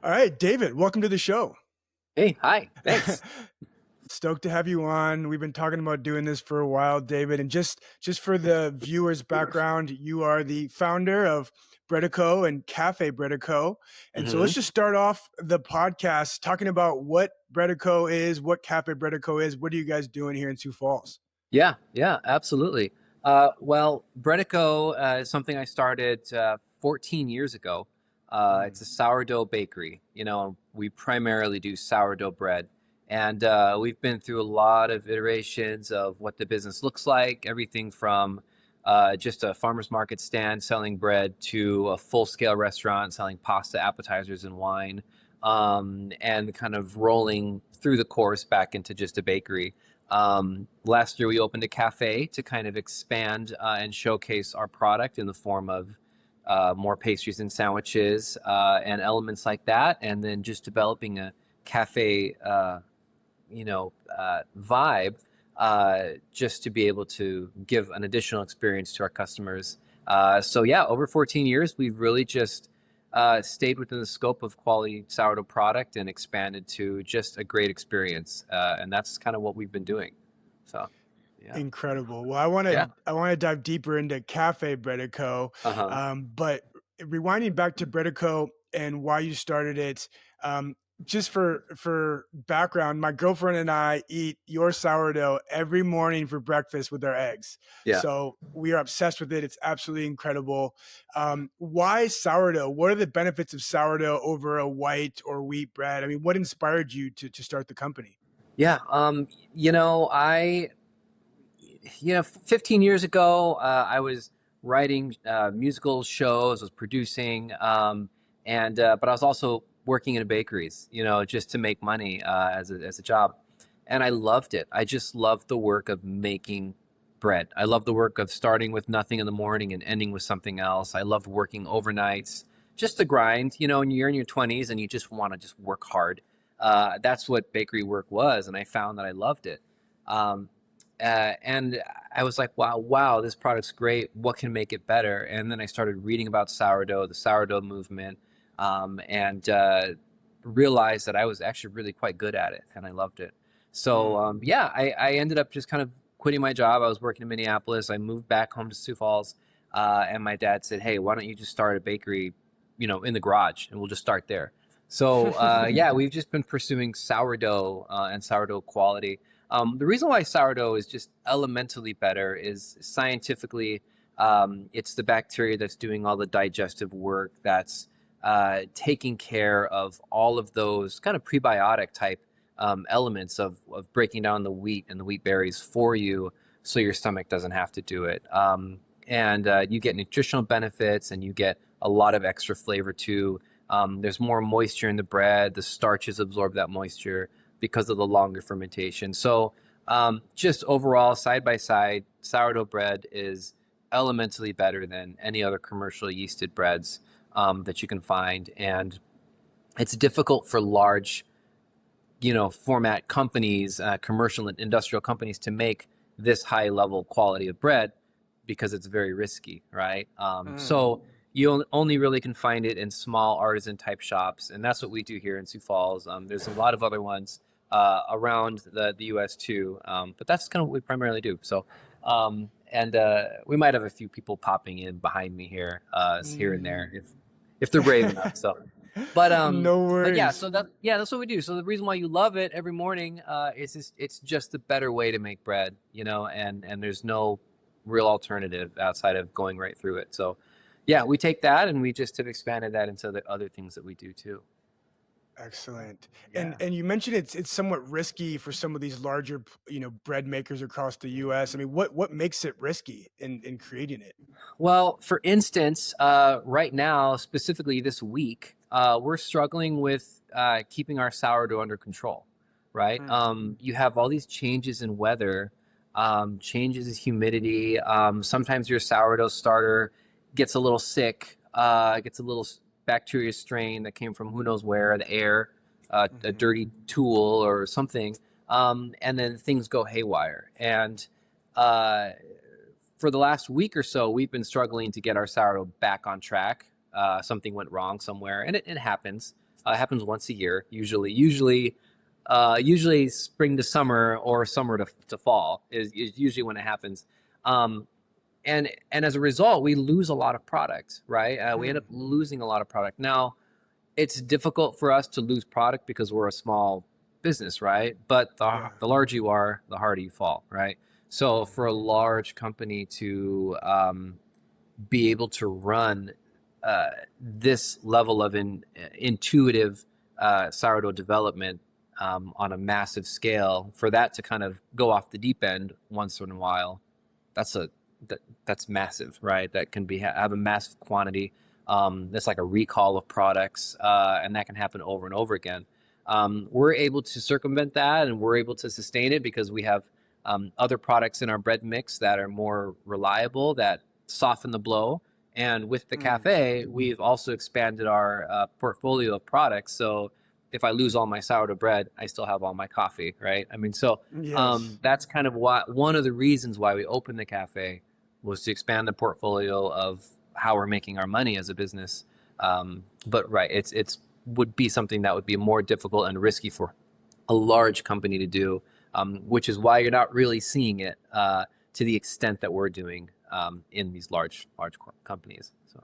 All right, David, welcome to the show. Hey, hi, thanks. Stoked to have you on. We've been talking about doing this for a while, David. And just for the viewers' background, you are the founder of Breadico and Café Breadico. And so let's hmm just start off the podcast talking about what Breadico is, what Café Breadico is. What are you guys doing here in Sioux Falls? Yeah, absolutely. Well, Breadico is something I started 14 years ago. It's a Mm. sourdough bakery. We primarily do sourdough bread. And we've been through a lot of iterations of what the business looks like, everything from just a farmer's market stand selling bread to a full-scale restaurant selling pasta, appetizers, and wine, and kind of rolling through the course back into just a bakery. Last year, we opened a cafe to kind of expand and showcase our product in the form of more pastries and sandwiches and elements like that, and then just developing a cafe, vibe, just to be able to give an additional experience to our customers. So yeah, over 14 years, we've really just stayed within the scope of quality sourdough product and expanded to just a great experience. And that's kind of what we've been doing. So, yeah, Incredible. Well, I want to dive deeper into Cafe Breadico, uh-huh. but rewinding back to Breadico and why you started it. Um, just for background, my girlfriend and I eat your sourdough every morning for breakfast with our eggs. Yeah. So we are obsessed with it. It's absolutely incredible. Why sourdough? What are the benefits of sourdough over a white or wheat bread? I mean, what inspired you to start the company? Yeah. You know, I 15 years ago, I was writing musical shows, was producing, and but I was also working in bakeries, just to make money as a job, and I loved it. I just loved the work of making bread. I love the work of starting with nothing in the morning and ending with something else. I loved working overnights, just the grind. When you're in your 20s and you just want to just work hard. That's what bakery work was, and I found that I loved it. Um, and I was like, wow, this product's great. What can make it better? And then I started reading about sourdough, the sourdough movement, and realized that I was actually really quite good at it, and I loved it. So Mm. yeah, I ended up just kind of quitting my job. I was working in Minneapolis. I moved back home to Sioux Falls, and my dad said, "Hey, why don't you just start a bakery, in the garage, and we'll just start there." So yeah, we've just been pursuing sourdough and sourdough quality. The reason why sourdough is just elementally better is scientifically, it's the bacteria that's doing all the digestive work, that's taking care of all of those kind of prebiotic type elements of breaking down the wheat and the wheat berries for you so your stomach doesn't have to do it. And you get nutritional benefits and you get a lot of extra flavor too. There's more moisture in the bread, the starches absorb that moisture because of the longer fermentation. So just overall, side by side, sourdough bread is elementally better than any other commercial yeasted breads that you can find. And it's difficult for large, format companies, commercial and industrial companies to make this high level quality of bread because it's very risky, right? Mm. So you only really can find it in small artisan type shops, and that's what we do here in Sioux Falls. There's a lot of other ones around the U.S. too, but that's kind of what we primarily do. So, and we might have a few people popping in behind me here and there Mm. if they're brave enough. So. But No yeah, worries. so that's what we do. So the reason why you love it every morning is it's just a better way to make bread, and there's no real alternative outside of going right through it. So yeah, we take that and we just have expanded that into the other things that we do too. Excellent. And Yeah. and you mentioned it's somewhat risky for some of these larger, bread makers across the US. I mean, what makes it risky in creating it? Well, for instance, right now, specifically this week, we're struggling with keeping our sourdough under control, right? Mm. You have all these changes in weather, changes in humidity. Sometimes your sourdough starter gets a little sick, gets a little bacteria strain that came from who knows where, the air, a Mhm. dirty tool or something, and then things go haywire. And uh, for the last week or so, we've been struggling to get our sourdough back on track. Something went wrong somewhere, and it happens. It happens once a year, usually spring to summer or summer to fall is usually when it happens. Um, and as a result, we lose a lot of product, right? We end Hmm. up losing a lot of product. Now, it's difficult for us to lose product because we're a small business, right? But Yeah. the larger you are, the harder you fall, right? So for a Hmm. large company to be able to run this level of intuitive sourdough development on a massive scale, for that to kind of go off the deep end once in a while, that's a that's massive, right? That can be have a massive quantity. That's like a recall of products, and that can happen over and over again. We're able to circumvent that, and we're able to sustain it because we have other products in our bread mix that are more reliable, that soften the blow. And with the Mm. cafe, we've also expanded our portfolio of products. So if I lose all my sourdough bread, I still have all my coffee, right? I mean, so Yes. that's kind of one of the reasons why we opened the cafe was to expand the portfolio of how we're making our money as a business. But right, it's would be something that would be more difficult and risky for a large company to do, which is why you're not really seeing it to the extent that we're doing in these large companies. So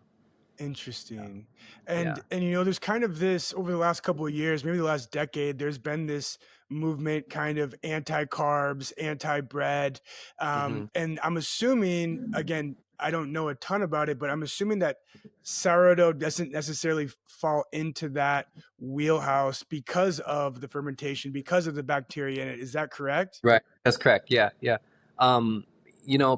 yeah, Interesting. yeah. And there's kind of this over the last couple of years, maybe the last decade, there's been this movement kind of anti-carbs, anti-bread. Hmm. And I'm assuming, again, I don't know a ton about it, but I'm assuming that sourdough doesn't necessarily fall into that wheelhouse because of the fermentation, because of the bacteria in it. Is that correct? Right. That's correct. Yeah, yeah. Um,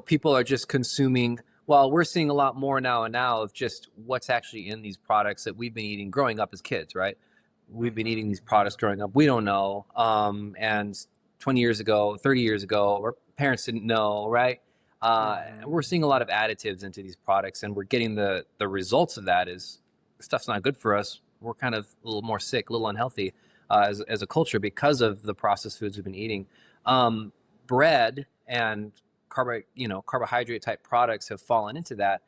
people are just consuming. Well, we're seeing a lot more now of just what's actually in these products that we've been eating growing up as kids, right? We've been Hmm. eating these products growing up. We don't know. And 20 years ago, 30 years ago, our parents didn't know, right? Hmm. We're seeing a lot of additives into these products, and we're getting the results of that is stuff's not good for us. We're kind of a little more sick, a little unhealthy as a culture because of the processed foods we've been eating. um, Bread and carbohydrate type products have fallen into that.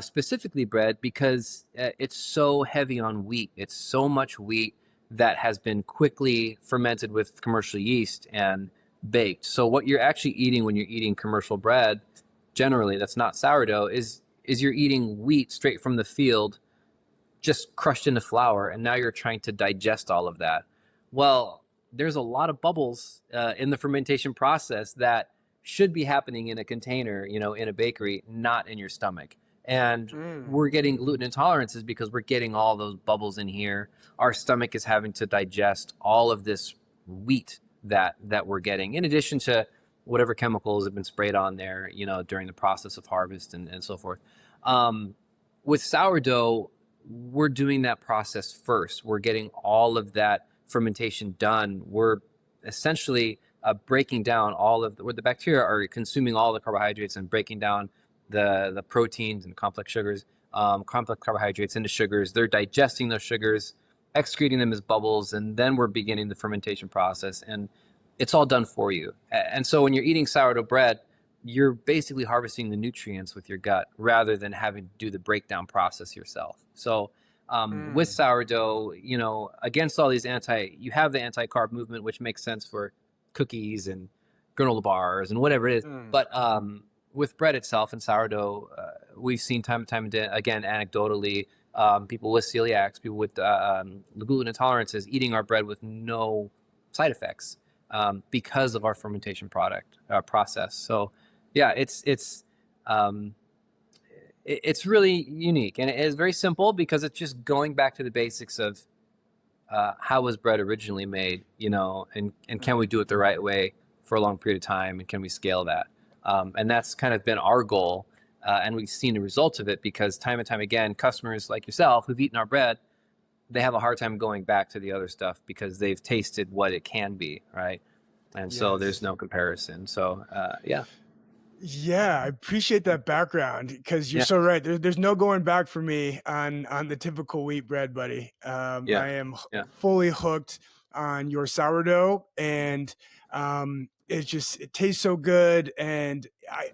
Specifically bread because it's so heavy on wheat. It's so much wheat that has been quickly fermented with commercial yeast and baked. So what you're actually eating when you're eating commercial bread, generally that's not sourdough, is you're eating wheat straight from the field, just crushed into flour, and now you're trying to digest all of that. Well, there's a lot of bubbles in the fermentation process that should be happening in a container, in a bakery, not in your stomach. And Mm. we're getting gluten intolerances because we're getting all those bubbles in here. Our stomach is having to digest all of this wheat that we're getting, in addition to whatever chemicals have been sprayed on there, during the process of harvest and so forth. Um, with sourdough, we're doing that process first. We're getting all of that fermentation done. We're essentially breaking down all of where the bacteria are consuming all the carbohydrates and breaking down the proteins and complex sugars, complex carbohydrates into sugars. They're digesting those sugars, excreting them as bubbles, and then we're beginning the fermentation process. And it's all done for you. And so when you're eating sourdough bread, you're basically harvesting the nutrients with your gut rather than having to do the breakdown process yourself. So with Mm. sourdough, against all these you have the anti-carb movement, which makes sense for cookies and granola bars and whatever it is. Mm. But with bread itself and sourdough, we've seen time and time again, anecdotally, people with celiacs, people with gluten intolerances eating our bread with no side effects because of our fermentation process. So yeah, um, it's really unique, and it is very simple because it's just going back to the basics of how was bread originally made, and can we Mm. do it the right way for a long period of time, and can we scale that? And that's kind of been our goal, and we've seen the results of it because time and time again, customers like yourself who've eaten our bread, they have a hard time going back to the other stuff because they've tasted what it can be, right? And so there's Yes. no comparison. So yeah, Yeah, I appreciate that background because you're yeah, so right. There's no going back for me on the typical wheat bread, buddy. yeah, I am yeah. fully hooked on your sourdough, and it tastes so good, and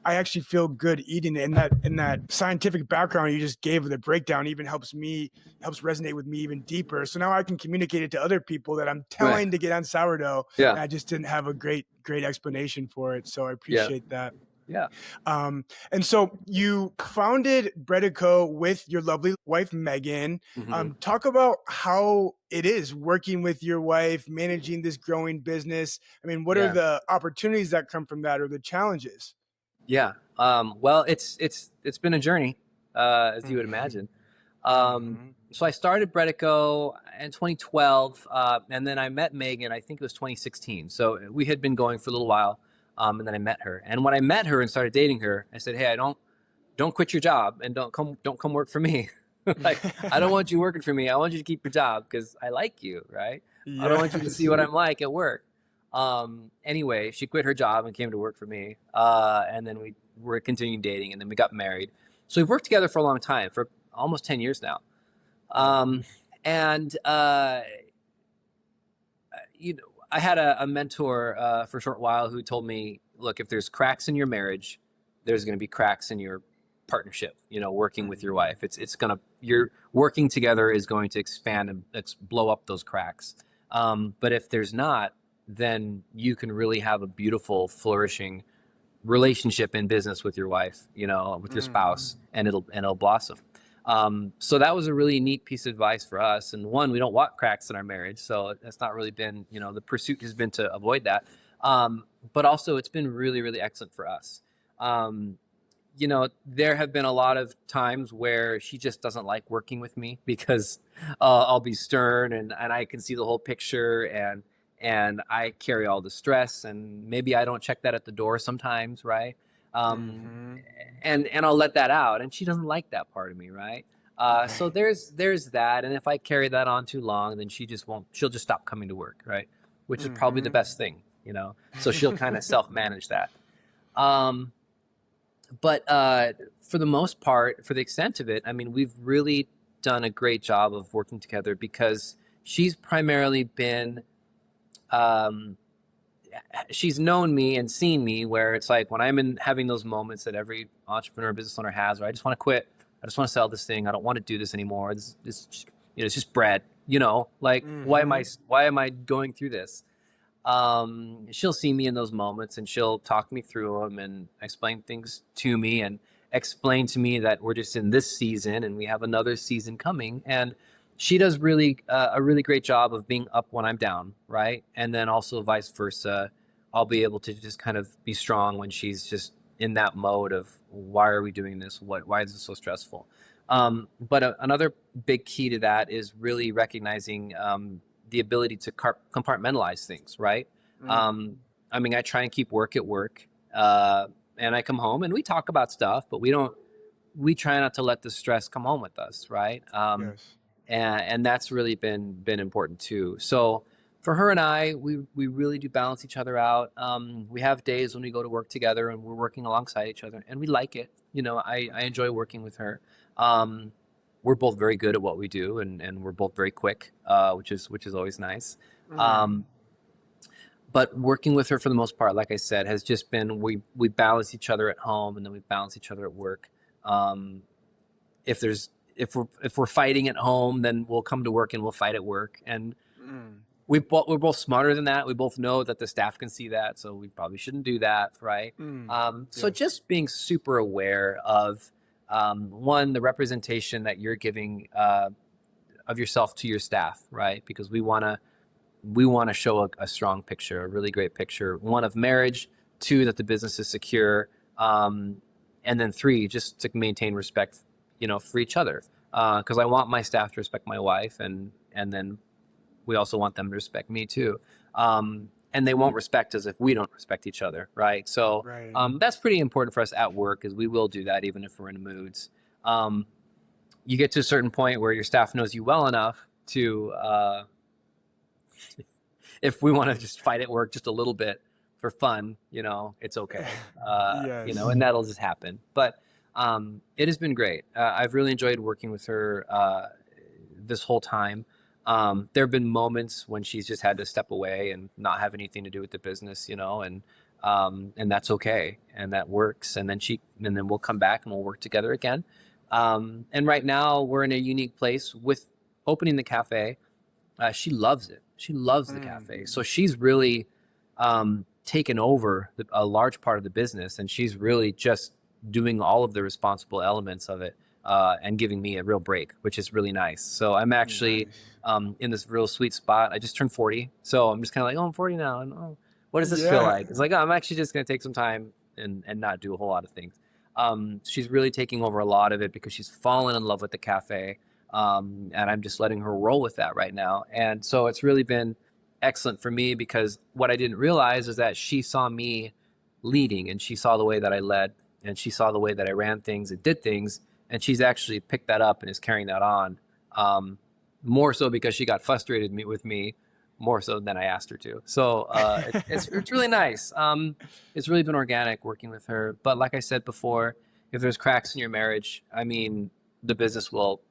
I actually feel good eating it. And that scientific background you just gave with the breakdown even helps resonate with me even deeper. So now I can communicate it to other people that I'm Right. telling to get on sourdough, Yeah. and I just didn't have a great explanation for it. So I Yeah. appreciate that. Yeah. And so you founded Breadico with your lovely wife, Megan. Hmm. Talk about how it is working with your wife, managing this growing business. I mean, what are Yeah. the opportunities that come from that or the challenges? Yeah. Well, it's been a journey, as you would Mm-hmm. imagine. Mm-hmm. So I started Breadico in 2012, and then I met Megan. I think it was 2016. So we had been going for a little while, and then I met her. And when I met her and started dating her, I said, "Hey, I don't quit your job and don't come work for me. Like, I don't want you working for me. I want you to keep your job because I like you, right? I don't want you to see Yes. what I'm like at work." Anyway, she quit her job and came to work for me. And then we were continuing dating, and then we got married. So we've worked together for a long time, for almost 10 years now. Wow. Um, and you know, I had a mentor for a short while who told me, "Look, if there's cracks in your marriage, there's going to be cracks in your partnership. You know, working with your Mm-hmm. wife, it's gonna you're working together is going to expand and blow up those cracks. But if there's not, then you can really have a beautiful, flourishing relationship in business with your wife, you know, with your Mm-hmm. spouse, and it'll blossom." So that was a really neat piece of advice for us. And one, we don't want cracks in our marriage, so that's not really been, you know, the pursuit has been to avoid that. But also, it's been really, really excellent for us. Um, you know, there have been a lot of times where she just doesn't like working with me because I'll be stern, and I can see the whole picture, and I carry all the stress, and maybe I don't check that at the door sometimes, right? Um, Mm-hmm. and I'll let that out, and she doesn't like that part of me, right? So Right. there's that, and if I carry that on too long, then she'll just stop coming to work, right? Which is probably the Mm-hmm. best thing, you know. So she'll kind of self manage that. Um, but for the most part, for the extent of it, I mean, we've really done a great job of working together because she's primarily been, um, she's known me and seen me where it's like when I'm in having those moments that every entrepreneur, business owner has, where I just want to quit. I just want to sell this thing. I don't want to do this anymore. This you know, it's just bread. You know, like Mm-hmm. why am I going through this? She'll see me in those moments, and she'll talk me through them and explain things to me, and explain to me that we're just in this season and we have another season coming. And she does really a really great job of being up when I'm down, right? And then also vice versa. I'll be able to just kind of be strong when she's just in that mode of, why are we doing this? Why is this so stressful? But another big key to that is really recognizing the ability to compartmentalize things, right? Mm-hmm. Um, I mean, I try and keep work at work, uh, and I come home and we talk about stuff, but we try not to let the stress come home with us, right? Yes. And that's really been important too. So for her and I, we really do balance each other out. We have days when we go to work together and we're working alongside each other, and we like it. You know, I enjoy working with her. Um, we're both very good at what we do, and we're both very quick, which is always nice. Mm. Um, but working with her for the most part, like I said, has just been, we balance each other at home, and then we balance each other at work. Um, if there's if we're fighting at home, then we'll come to work and we'll fight at work. And Mm. we're both smarter than that. We both know that the staff can see that, so we probably shouldn't do that, right? Mm. So Yes. just being super aware of, one, the representation that you're giving of yourself to your staff, right? Because we want to show a strong picture, a really great picture. One, of marriage. Two, that the business is secure. And then three, just to maintain respect, for each other. Because I want my staff to respect my wife, and then we also want them to respect me too. And they won't respect us if we don't respect each other, right? So Right. that's pretty important for us at work, because we will do that even if we're in moods. Um, you get to a certain point where your staff knows you well enough to, if we want to just fight at work just a little bit for fun, it's okay. Yes. And that'll just happen. But it has been great. I've really enjoyed working with her this whole time. There have been moments when she's just had to step away and not have anything to do with the business, and And that's okay, and that works. And then we'll come back and we'll work together again. And right now we're in a unique place with opening the cafe. She loves it. She loves the Mm, cafe. So she's really taken over a large part of the business, and she's really just doing all of the responsible elements of it, and giving me a real break, which is really nice. So I'm actually nice. in this real sweet spot. I just turned 40, so I'm just kind of like, oh, I'm 40 now, and oh, what does this feel Yeah. like? It's like, oh, I'm actually just going to take some time and not do a whole lot of things. She's really taking over a lot of it because she's fallen in love with the cafe, and I'm just letting her roll with that right now. And so it's really been excellent for me, because what I didn't realize is that she saw me leading, and she saw the way that I led, and she saw the way that I ran things and did things, and she's actually picked that up and is carrying that on. More so because she got frustrated with me more so than I asked her to. So it's really nice. It's really been organic working with her. But like I said before, if there's cracks in your marriage, I mean, the business will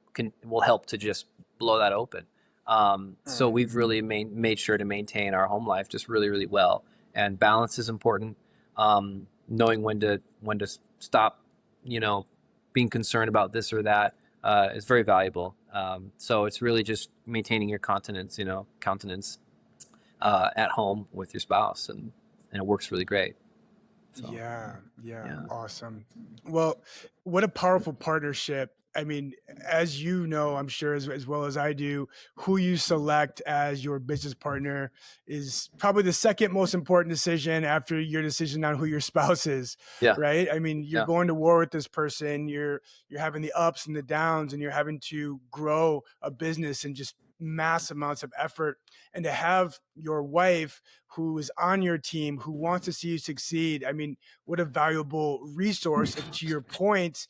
help to just blow that open. So Mm, we've really made sure to maintain our home life just really, really well. And balance is important. Knowing when to stop, you know, being concerned about this or that, is very valuable. So it's really just maintaining your countenance at home with your spouse, and it works really great. So yeah, yeah, yeah, awesome. Well, what a powerful partnership. I mean, as you know, I'm sure as well as I do, who you select as your business partner is probably the second most important decision after your decision on who your spouse is, yeah, right? I mean, you're yeah. going to war with this person, you're having the ups and the downs, and you're having to grow a business in just mass amounts of effort. And to have your wife who is on your team, who wants to see you succeed, I mean, what a valuable resource if, to your point,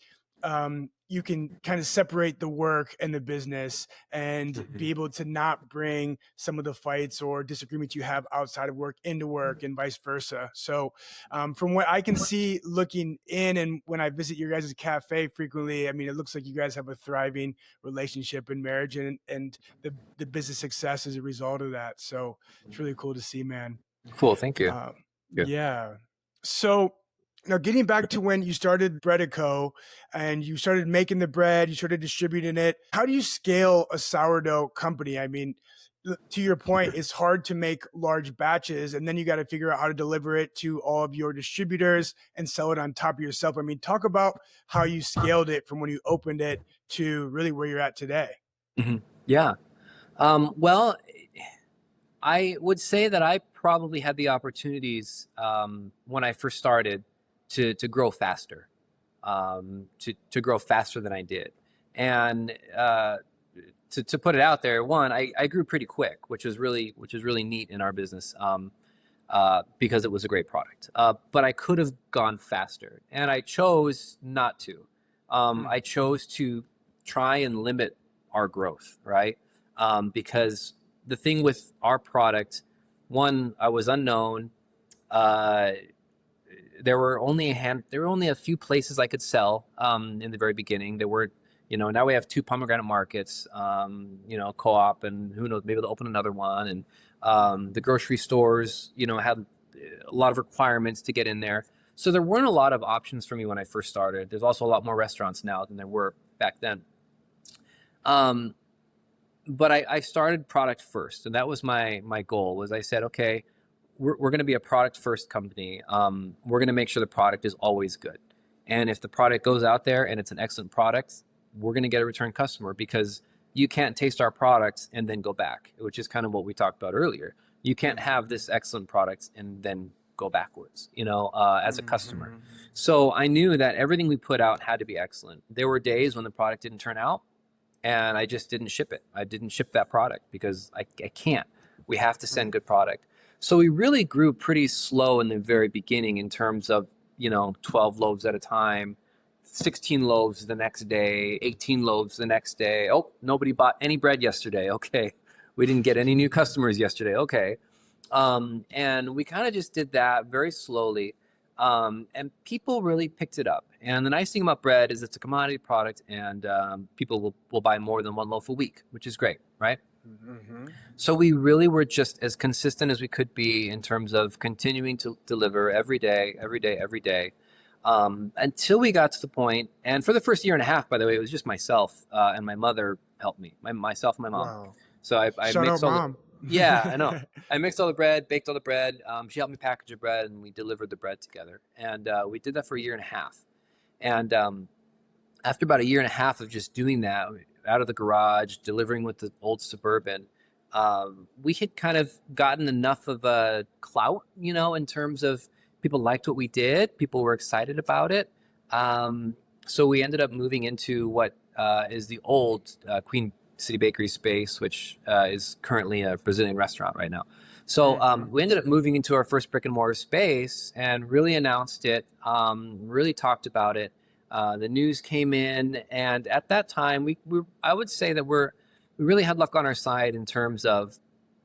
you can kind of separate the work and the business and Mhm. be able to not bring some of the fights or disagreements you have outside of work into work and vice versa. So, from what I can see looking in, and when I visit your guys' cafe frequently, I mean, it looks like you guys have a thriving relationship and marriage, and the business success as a result of that. So it's really cool to see, man. Cool. Thank you. Um, Thank yeah. So now getting back to when you started Breadico and you started making the bread, you started distributing it. How do you scale a sourdough company? I mean, to your point, it's hard to make large batches, and then you got to figure out how to deliver it to all of your distributors and sell it on top of yourself. I mean, talk about how you scaled it from when you opened it to really where you're at today. you. Yeah. Well, I would say that I probably had the opportunities, when I first started, to grow faster, to grow faster than I did. And to put it out there, one, I grew pretty quick, which is really neat in our business, because it was a great product. But I could have gone faster, and I chose not to. Hmm. I chose to try and limit our growth, right? Because the thing with our product, one, I was unknown. Uh, there were only a few places I could sell, in the very beginning. There were, now we have two pomegranate markets, co-op, and who knows, maybe they'll open another one. And the grocery stores, had a lot of requirements to get in there. So there weren't a lot of options for me when I first started. There's also a lot more restaurants now than there were back then. Um, but I started product first, and that was my goal. Was I said, okay, we're going to be a product first company. We're going to make sure the product is always good, and if the product goes out there and it's an excellent product, we're going to get a return customer, because you can't taste our products and then go back, which is kind of what we talked about earlier. You can't have this excellent product and then go backwards, as a customer. Mhm. So I knew that everything we put out had to be excellent. There were days when the product didn't turn out, and I just didn't ship it. I didn't ship that product because I can't. We have to send good product. So we really grew pretty slow in the very beginning in terms of, 12 loaves at a time, 16 loaves the next day, 18 loaves the next day. Oh, nobody bought any bread yesterday. Okay. We didn't get any new customers yesterday. Okay. And we kind of just did that very slowly. And people really picked it up. And the nice thing about bread is it's a commodity product, and people will buy more than one loaf a week, which is great, right? Mm-hmm. So we really were just as consistent as we could be in terms of continuing to deliver every day, every day, every day, until we got to the point. And for the first year and a half, by the way, it was just myself and my mother helped me, myself and my mom. Wow. So I Shout out, mixed all the, mom. yeah, I know. I mixed all the bread, baked all the bread. She helped me package the bread, and we delivered the bread together. And we did that for a year and a half. And after about a year and a half of just doing that out of the garage, delivering with the old Suburban, we had kind of gotten enough of a clout, in terms of people liked what we did, people were excited about it. So we ended up moving into what is the old Queen City Bakery space, which is currently a Brazilian restaurant right now. So Mm-hmm. we ended up moving into our first brick and mortar space and really announced it, really talked about it. The news came in, and at that time, I would say that we really had luck on our side in terms of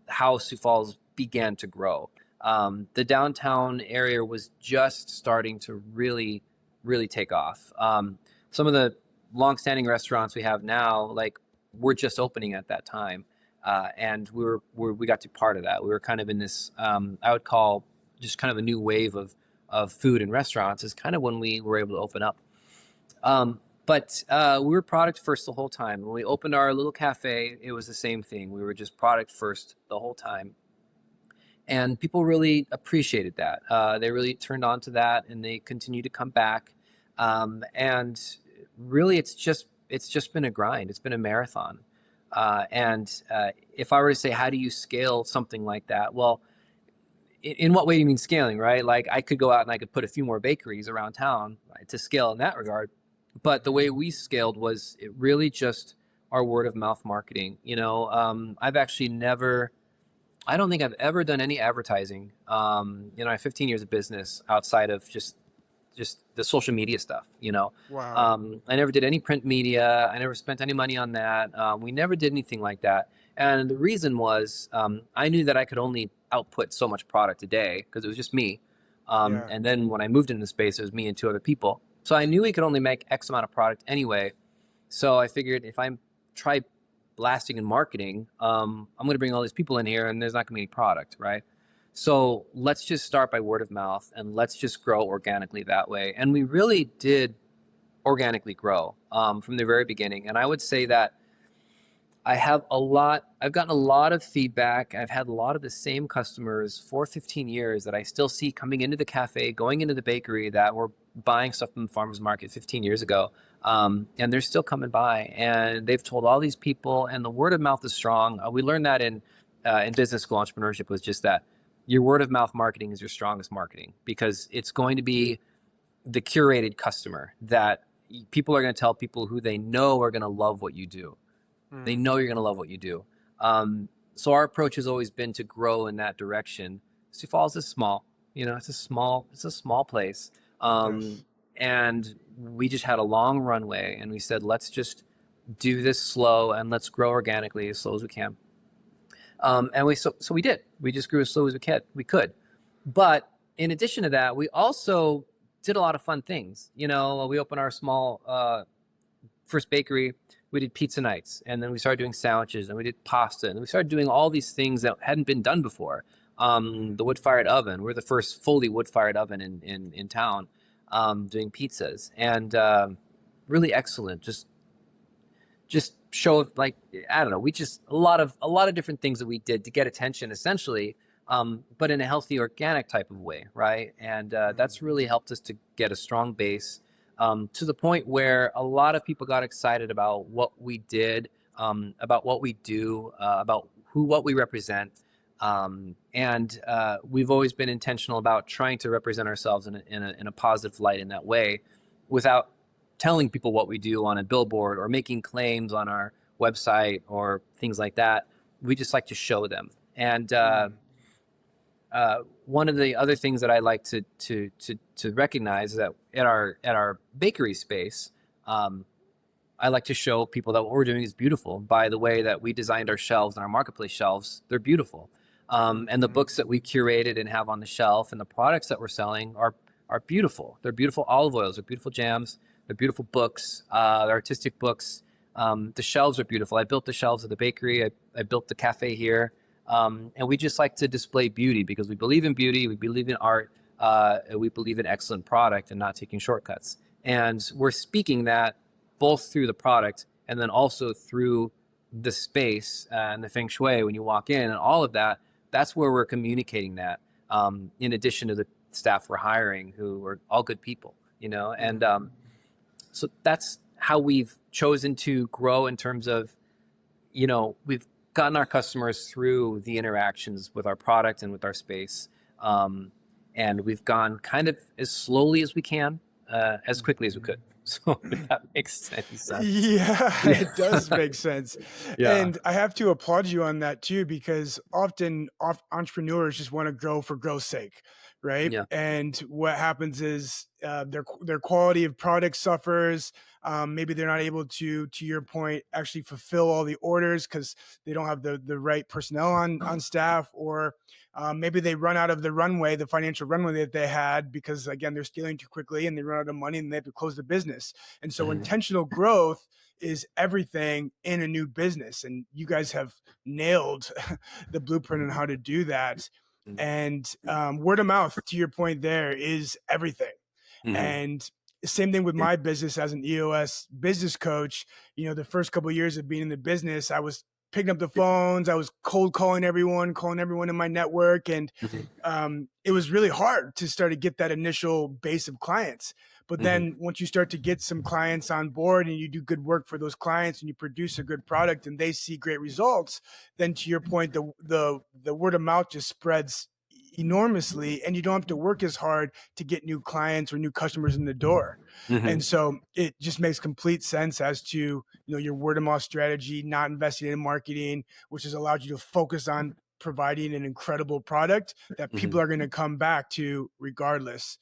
how Sioux Falls began to grow. The downtown area was just starting to really, really take off. Some of the longstanding restaurants we have now, like, were just opening at that time, and we got to be part of that. We were kind of in this, I would call, just kind of a new wave of food and restaurants. Is kind of when we were able to open up. But we were product first the whole time. When we opened our little cafe, it was the same thing. We were just product first the whole time. And people really appreciated that. They really turned on to that, and they continue to come back. And really, it's just been a grind. It's been a marathon. And if I were to say, how do you scale something like that? Well, in what way do you mean scaling, right? Like, I could go out and I could put a few more bakeries around town, right, to scale in that regard. But the way we scaled was it really just our word of mouth marketing. I've actually never, I don't think I've ever done any advertising. I have 15 years of business outside of just the social media stuff. Wow. I never did any print media. I never spent any money on that. We never did anything like that. And the reason was, I knew that I could only output so much product a day because it was just me. Yeah. And then when I moved into the space, it was me and two other people. So I knew we could only make X amount of product anyway. So I figured if I try blasting and marketing, I'm going to bring all these people in here and there's not going to be any product, right? So let's just start by word of mouth and let's just grow organically that way. And we really did organically grow from the very beginning. And I would say that I've gotten a lot of feedback. I've had a lot of the same customers for 15 years that I still see coming into the cafe, going into the bakery, that were buying stuff from the farmer's market 15 years ago. And they're still coming by, and they've told all these people, and the word of mouth is strong. We learned that in business school. Entrepreneurship was just that your word of mouth marketing is your strongest marketing, because it's going to be the curated customer that people are going to tell people who they know are going to love what you do. They know you're going to love what you do. So our approach has always been to grow in that direction. Sioux Falls is small, it's a small place. Yes. And we just had a long runway, and we said, let's just do this slow and let's grow organically as slow as we can. So we did. We just grew as slow as we could. But in addition to that, we also did a lot of fun things. We opened our small first bakery. We did pizza nights, and then we started doing sandwiches, and we did pasta, and we started doing all these things that hadn't been done before. The wood-fired oven. We're the first fully wood-fired oven in town, doing pizzas, and really excellent. Just show, like, I don't know. We just a lot of different things that we did to get attention, essentially, but in a healthy, organic type of way, right? And that's really helped us to get a strong base. To the point where a lot of people got excited about what we did, about what we do, about what we represent. And we've always been intentional about trying to represent ourselves in a positive light in that way, without telling people what we do on a billboard or making claims on our website or things like that. We just like to show them. And one of the other things that I like to recognize is that at our bakery space, I like to show people that what we're doing is beautiful. By the way that we designed our shelves and our marketplace shelves, they're beautiful. And the books that we curated and have on the shelf and the products that we're selling are beautiful. They're beautiful olive oils, they're beautiful jams, they're beautiful books, they're artistic books. The shelves are beautiful. I built the shelves of the bakery. I built the cafe here. And we just like to display beauty because we believe in beauty, we believe in art, and we believe in excellent product and not taking shortcuts. And we're speaking that both through the product and then also through the space and the feng shui when you walk in and all of that. That's where we're communicating that. In addition to the staff we're hiring, who are all good people, and so that's how we've chosen to grow in terms of, we've gotten our customers through the interactions with our product and with our space. And we've gone kind of as slowly as we can, as quickly as we could. So if that makes any sense. Yeah, Yeah. it does make sense. Yeah. And I have to applaud you on that too, because often entrepreneurs just want to grow for growth's sake, right? Yeah. And what happens is their quality of product suffers. Maybe they're not able to your point, actually fulfill all the orders because they don't have the right personnel on staff, or maybe they run out of the financial runway that they had because, again, they're scaling too quickly and they run out of money and they have to close the business. And so intentional growth is everything in a new business. And you guys have nailed the blueprint on how to do that. And word of mouth, to your point there, is everything. And same thing with my business as an EOS business coach. The first couple of years of being in the business, I was picking up the phones. I was cold calling everyone in my network. And it was really hard to start to get that initial base of clients. But then once you start to get some clients on board and you do good work for those clients and you produce a good product and they see great results, then to your point, the word of mouth just spreads enormously and you don't have to work as hard to get new clients or new customers in the door. And so it just makes complete sense as to, your word of mouth strategy, not investing in marketing, which has allowed you to focus on providing an incredible product that people are going to come back to regardless.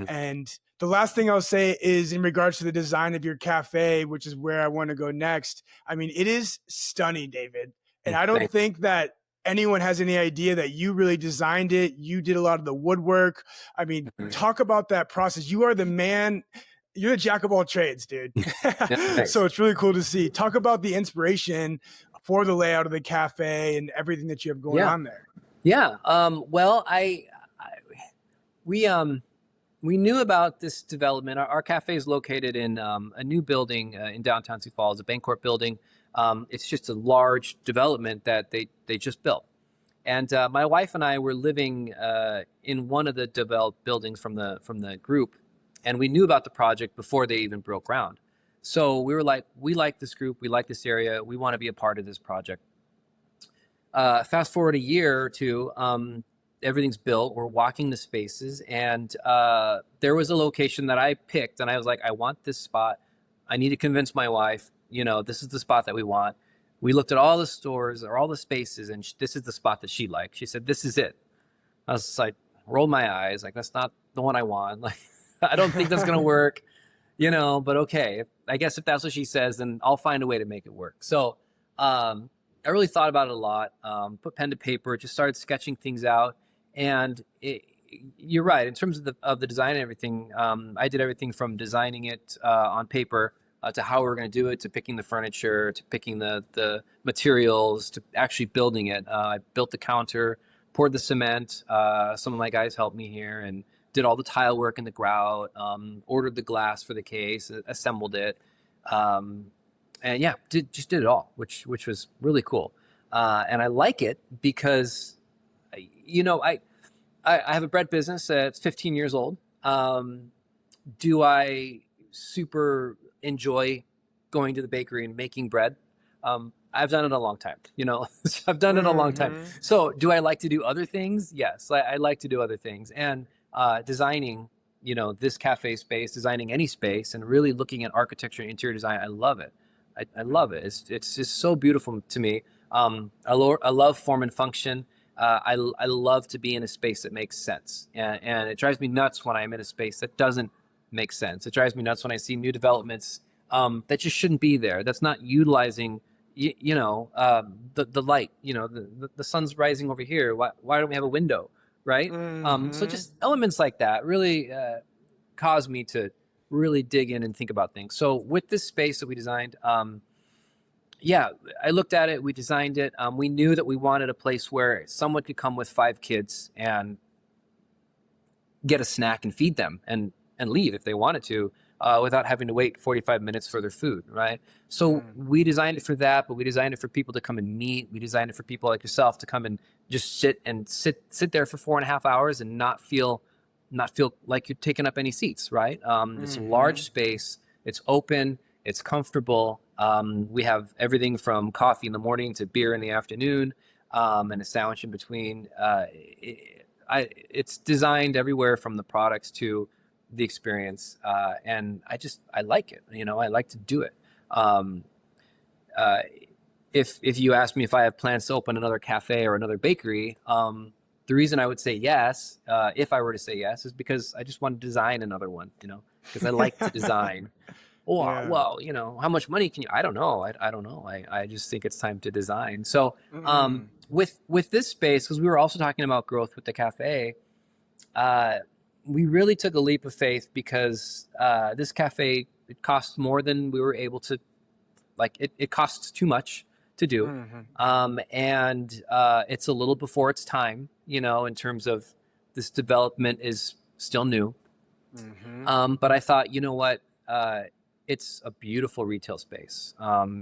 And the last thing I'll say is in regards to the design of your cafe, which is where I want to go next. I mean, it is stunning, David. And I don't think that anyone has any idea that you really designed it. You did a lot of the woodwork. I mean, talk about that process. You are the man. You're a jack of all trades, dude. So it's really cool to see. Talk about the inspiration for the layout of the cafe and everything that you have going on there. Yeah. Well, we knew about this development. Our cafe is located in a new building in downtown Sioux Falls, a Bancorp building. It's just a large development that they just built. And my wife and I were living in one of the developed buildings from the group, and we knew about the project before they even broke ground. So we were like, we like this group, we like this area, we want to be a part of this project. Fast forward a year or two, everything's built, we're walking the spaces, and there was a location that I picked, and I was like, I want this spot. I need to convince my wife, this is the spot that we want. We looked at all the stores or all the spaces, and this is the spot that she liked. She said, this is it. I was just like, rolled my eyes, like, that's not the one I want. Like, I don't think that's going to work, but okay. I guess if that's what she says, then I'll find a way to make it work. So I really thought about it a lot, put pen to paper, just started sketching things out. And you're right. In terms of the design and everything, I did everything from designing it on paper to how we're going to do it, to picking the furniture, to picking the materials, to actually building it. I built the counter, poured the cement. Some of my guys helped me here and did all the tile work in the grout, ordered the glass for the case, assembled it. And yeah, just did it all, which was really cool. And I like it because, I have a bread business that's 15 years old. Do I super enjoy going to the bakery and making bread? I've done it a long time, I've done it a long time. So do I like to do other things? Yes, I like to do other things. And designing, this cafe space, designing any space, and really looking at architecture and interior design, I love it. I love it. It's just so beautiful to me. I love form and function. I love to be in a space that makes sense. And it drives me nuts when I'm in a space that doesn't make sense. It drives me nuts when I see new developments that just shouldn't be there. That's not utilizing, the light. The sun's rising over here. Why don't we have a window, right? So just elements like that really cause me to really dig in and think about things. So with this space that we designed, yeah, I looked at it. We designed it. We knew that we wanted a place where someone could come with 5 kids and get a snack and feed them and leave if they wanted to, without having to wait 45 minutes for their food, right? So Mm, we designed it for that, but we designed it for people to come and meet. We designed it for people like yourself to come and just sit there for 4.5 hours and not feel like you're taking up any seats, right? It's a large mm-hmm. space. It's open. It's comfortable. We have everything from coffee in the morning to beer in the afternoon, and a sandwich in between. It's designed everywhere from the products to the experience, and I like it. I like to do it. Um, uh, if you ask me if I have plans to open another cafe or another bakery, the reason I would say yes, if I were to say yes, is because I just want to design another one. Because I like to design. Oh, Yeah. well, how much money can you? I don't know. I don't know. I just think it's time to design. So, Mm, with this space, because we were also talking about growth with the cafe, uh, we really took a leap of faith because this cafe, it costs more than we were able to, like, it costs too much to do. mm-hmm. And it's a little before its time, in terms of this development is still new. Mm-hmm. But I thought, you know what? It's a beautiful retail space.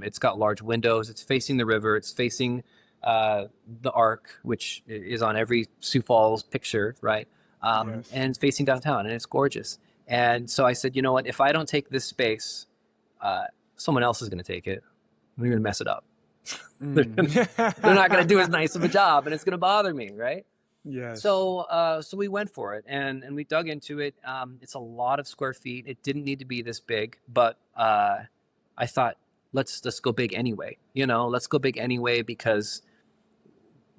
It's got large windows. It's facing the river. It's facing the Arc, which is on every Sioux Falls picture, right? Yes. And it's facing downtown, and it's gorgeous. And so I said, you know what? If I don't take this space, uh, someone else is going to take it. We're going to mess it up. Mm. They're not going to do as nice of a job, and it's going to bother me, right? Yes. So we went for it, and we dug into it. It's a lot of square feet. It didn't need to be this big, but I thought let's go big anyway. Let's go big anyway because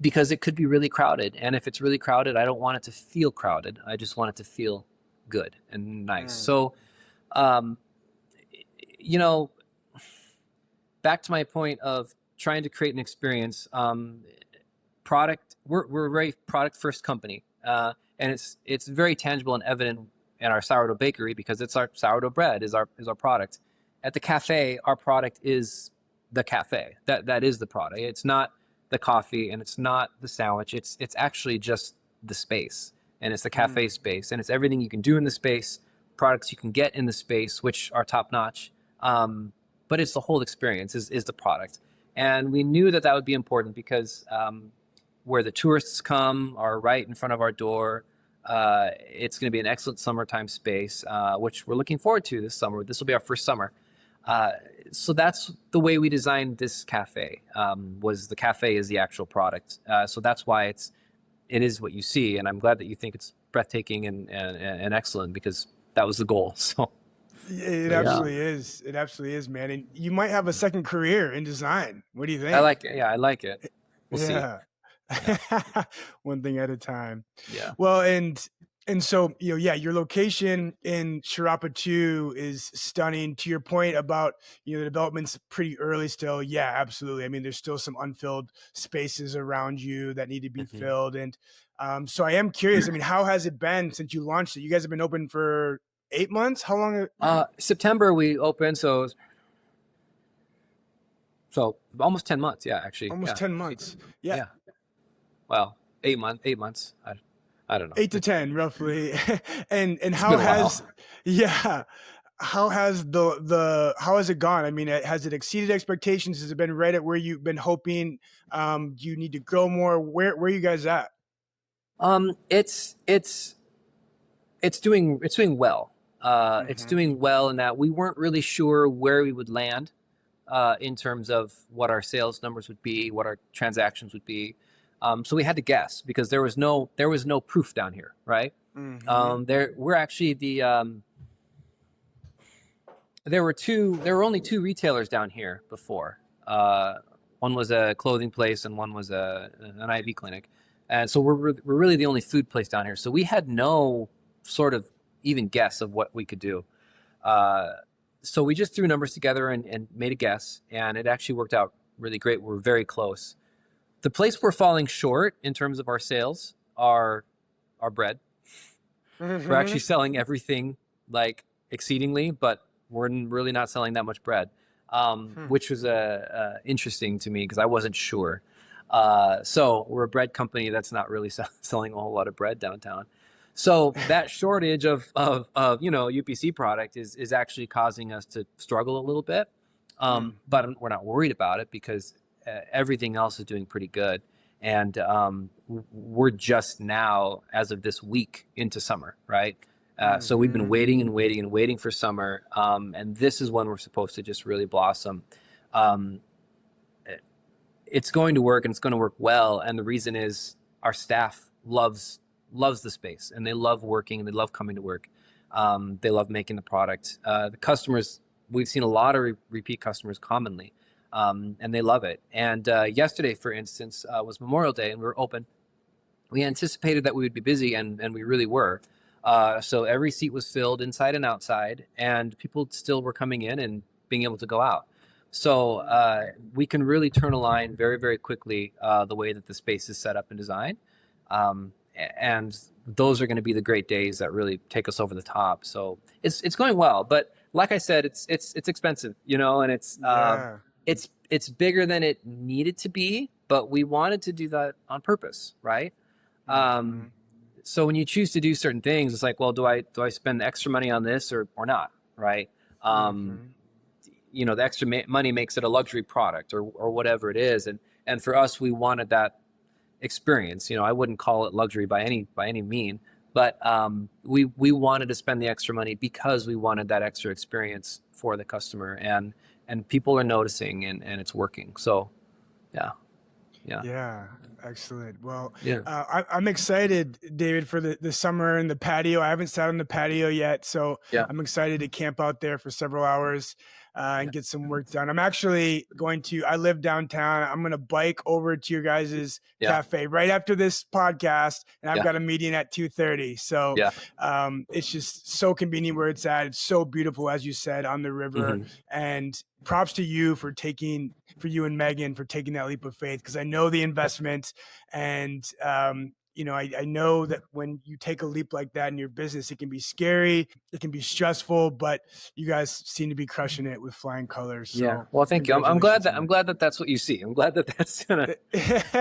it could be really crowded, and if it's really crowded, I don't want it to feel crowded. I just want it to feel good and nice. Mm. So, um, you know, back to my point of trying to create an experience. Product we're a very product first company, and it's very tangible and evident in our sourdough bakery because it's our sourdough bread is our product. At the cafe, our product is the cafe. That is the product. It's not the coffee and it's not the sandwich. It's actually just the space, and it's the cafe Mm. space, and it's everything you can do in the space, products you can get in the space, which are top notch. But it's the whole experience is the product, and we knew that would be important because where the tourists come are right in front of our door. It's going to be an excellent summertime space, which we're looking forward to this summer. This will be our first summer. Uh, so that's the way we designed this cafe. Was the cafe is the actual product. So that's why it is what you see, and I'm glad that you think it's breathtaking and excellent because that was the goal. So, It so yeah, absolutely is. It absolutely is, man. And you might have a second career in design. What do you I think? like it. Yeah, I like it. We'll see. Yeah. Yeah, One thing at a time. yeah. Well, and so, yeah, your location in Sharapa 2 is stunning. To your point about, the development's pretty early still. Yeah, absolutely. I mean, there's still some unfilled spaces around you that need to be hmm filled. And so I am curious. I mean, how has it been since you launched it? You guys have been open for 8 months? How long? September we opened, so almost 10 months. Yeah, actually. Almost Yeah, 10 months. Yeah. yeah. Well, 8 months. 8 months. I don't know. 8 to 10 roughly. And It's how been a while. has, yeah, how has how has it gone? I mean, has it exceeded expectations? Has it been right at where you've been hoping? Do you need to grow more? Where are you guys at? It's doing well. It's Mm-hmm. doing well in that we weren't really sure where we would land in terms of what our sales numbers would be, what our transactions would be. So we had to guess because there was no proof down here, right? Mm-hmm. We're actually there were only two retailers down here before. One was a clothing place and one was an IV clinic, and so we're really the only food place down here. So we had no sort of even guess of what we could do. Uh, so we just threw numbers together and made a guess, and it actually worked out really great. We're very close. The place we're falling short in terms of our sales are our bread. We're Mm-hmm. actually selling everything like exceedingly, but we're really not selling that much bread. Hmm. which was interesting to me because I wasn't sure. So we're a bread company that's not really selling a whole lot of bread downtown. So that shortage of UPC product is actually causing us to struggle a little bit. Hmm. But we're not worried about it because everything else is doing pretty good. And we're just now, as of this week, into summer, right? So we've been Hmm. waiting and waiting and waiting for summer, and this is when we're supposed to just really blossom. Um, it's going to work and it's going to work well, and the reason is our staff loves the space and they love working and they love coming to work. They love making the product. The customers, we've seen a lot of repeat customers commonly, and they love it. And yesterday, for instance, was Memorial Day and we were open. We anticipated that we would be busy, and we really were. So every seat was filled inside and outside, and people still were coming in and being able to go out. So we can really turn a line very, very quickly the way that the space is set up and designed. And those are going to be the great days that really take us over the top. So it's going well, but like I said, it's expensive, and Yeah. it's bigger than it needed to be, but we wanted to do that on purpose, right? Um, Hmm. so when you choose to do certain things, it's like, well, do I spend extra money on this or not, right? Um, Hmm. the extra money makes it a luxury product or whatever it is, and for us, we wanted that experience. I wouldn't call it luxury by any mean, but we wanted to spend the extra money because we wanted that extra experience for the customer, and people are noticing, and it's working. So yeah, yeah, Yeah, excellent. Well, yeah, I'm excited, David, for the summer and the patio. I haven't sat on the patio yet, so yeah, I'm excited to camp out there for several hours yeah, and get some work done. I'm actually going to, I live downtown. I'm going to bike over to your guys' yeah, cafe right after this podcast, and I've yeah, got a meeting at 2:30. So yeah. it's just so convenient where it's at. It's so beautiful, as you said, on the river. Hmm. And props to you for you and Megan for taking that leap of faith, because I know the investment, and I know that when you take a leap like that in your business, it can be scary, it can be stressful, but you guys seem to be crushing it with flying colors. Yeah. So Well, thank you. I'm glad congratulations that on that's what you see. I'm glad that that's gonna